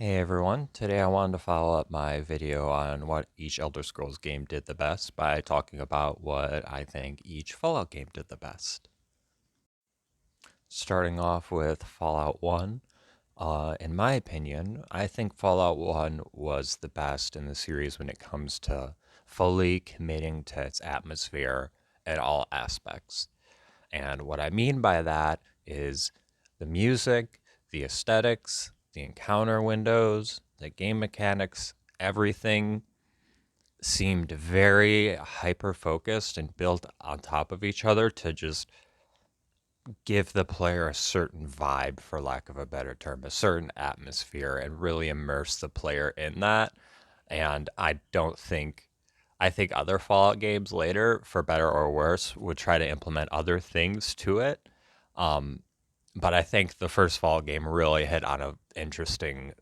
Hey everyone, today I wanted to follow up my video on what each Elder Scrolls game did the best by talking about what I think each Fallout game did the best. Starting off with Fallout 1, in my opinion, I think Fallout 1 was the best in the series when it comes to fully committing to its atmosphere at all aspects. And what I mean by that is the music, the aesthetics, the encounter windows, the game mechanics, everything seemed very hyper focused and built on top of each other to just give the player a certain vibe, for lack of a better term, a certain atmosphere, and really immerse the player in that. And I think other Fallout games later, for better or worse, would try to implement other things to it. Um, but I think the first Fallout game really hit on a interesting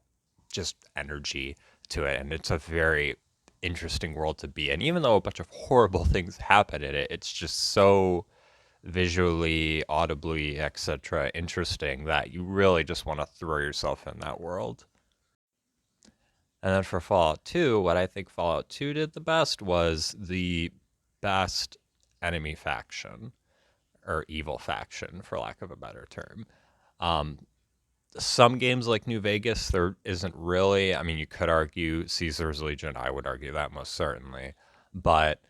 just energy to it, and it's a very interesting world to be in. Even though a bunch of horrible things happen in it, it's just so visually, audibly, etc. interesting that you really just want to throw yourself in that world. And then for Fallout 2, what I think Fallout 2 did the best was the best enemy faction or evil faction, for lack of a better term. Um, some games like New Vegas, there isn't really. I mean, you could argue Caesar's Legion. I would argue that most certainly. But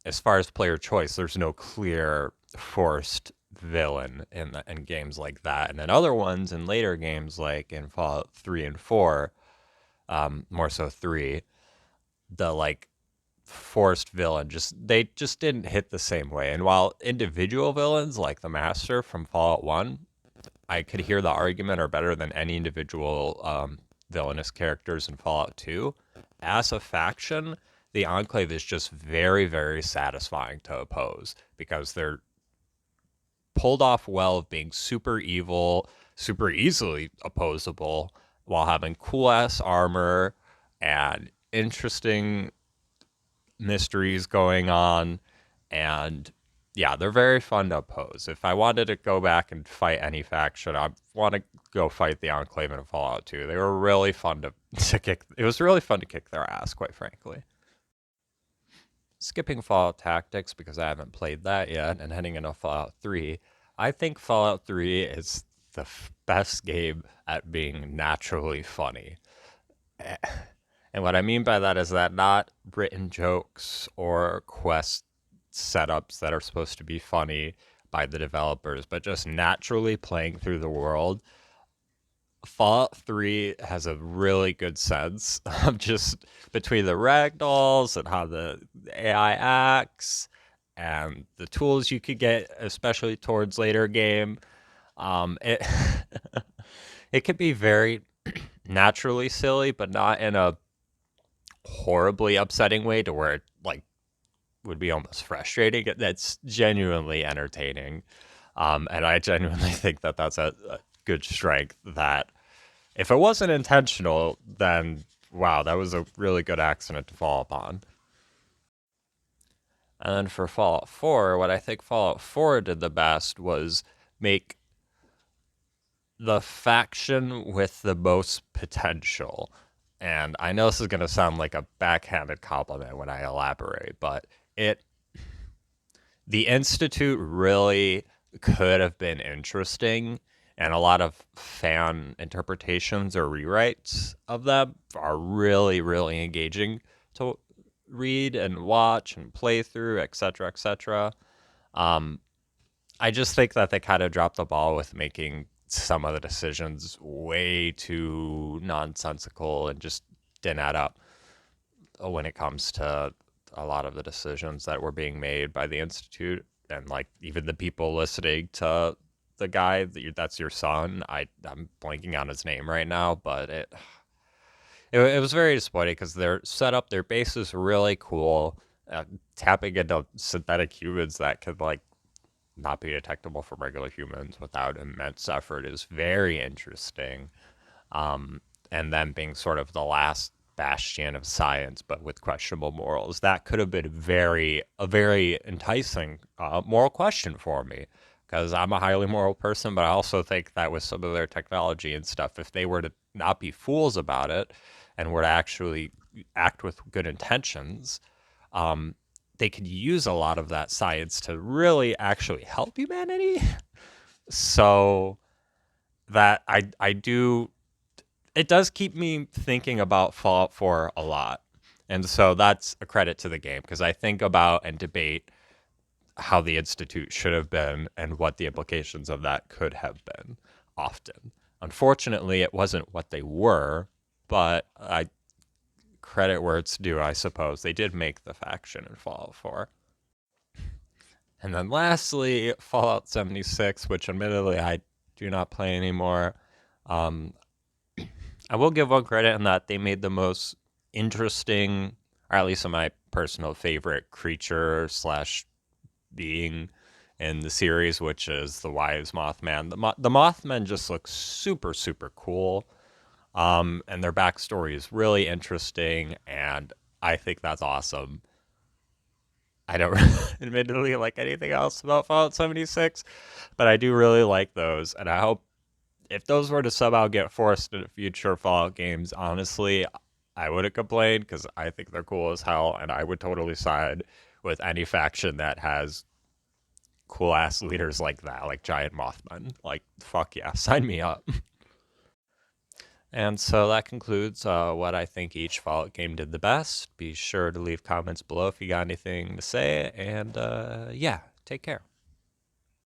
as far as player choice, there's no clear forced villain in games like that. And then other ones in later games, like in Fallout 3 and 4, more so 3, the like forced villain they just didn't hit the same way. And while individual villains like the Master from Fallout 1, I could hear the argument are better than any individual villainous characters in Fallout 2. As a faction, the Enclave is just very, very satisfying to oppose because they're pulled off well of being super evil, super easily opposable, while having cool ass armor and interesting mysteries going on. And yeah, they're very fun to oppose. If I wanted to go back and fight any faction, I want to go fight the Enclave in Fallout 2. They were really fun to kick. It was really fun to kick their ass, quite frankly. Skipping Fallout Tactics because I haven't played that yet and heading into Fallout 3, I think Fallout 3 is the best game at being naturally funny. And what I mean by that is that not written jokes or quest setups that are supposed to be funny by the developers, but just naturally playing through the world. Fallout 3 has a really good sense of just between the ragdolls and how the AI acts and the tools you could get, especially towards later game. It it could be very naturally silly, but not in a horribly upsetting way to where it like would be almost frustrating. That's genuinely entertaining, and I genuinely think that that's a good strength. That if it wasn't intentional, then wow, that was a really good accident to fall upon. And then for Fallout 4, what I think Fallout 4 did the best was make the faction with the most potential. And I know this is going to sound like a backhanded compliment when I elaborate, but it the Institute really could have been interesting, and a lot of fan interpretations or rewrites of them are really, really engaging to read and watch and play through, etc., etc. Um, I just think that they kind of dropped the ball with making some of the decisions way too nonsensical and just didn't add up when it comes to a lot of the decisions that were being made by the institute and like even the people listening to the guy that's your son. I'm blanking on his name right now, but it was very disappointing because their setup, their base is really cool. Tapping into synthetic humans that could like not be detectable from regular humans without immense effort is very interesting. Um, and then being sort of the last bastion of science, but with questionable morals, that could have been a very enticing moral question for me. Because I'm a highly moral person, but I also think that with some of their technology and stuff, if they were to not be fools about it and were to actually act with good intentions, um, they could use a lot of that science to really actually help humanity. So that I do, it does keep me thinking about Fallout 4 a lot. And so that's a credit to the game because I think about and debate how the Institute should have been and what the implications of that could have been often. Unfortunately, it wasn't what they were, but I credit where it's due, I suppose. They did make the faction in Fallout 4. And then lastly, Fallout 76, which admittedly I do not play anymore. Um, I will give one credit in that they made the most interesting, or at least my personal favorite creature slash being in the series, which is the Wise Mothman. The Mothman just looks super, super cool. And their backstory is really interesting, and I think that's awesome. I don't admittedly like anything else about Fallout 76, but I do really like those, and I hope if those were to somehow get forced into future Fallout games, honestly, I wouldn't complain because I think they're cool as hell, and I would totally side with any faction that has cool ass leaders like that, like Giant Mothman. Like, fuck yeah, sign me up. And so that concludes what I think each Fallout game did the best. Be sure to leave comments below if you got anything to say, and yeah, take care.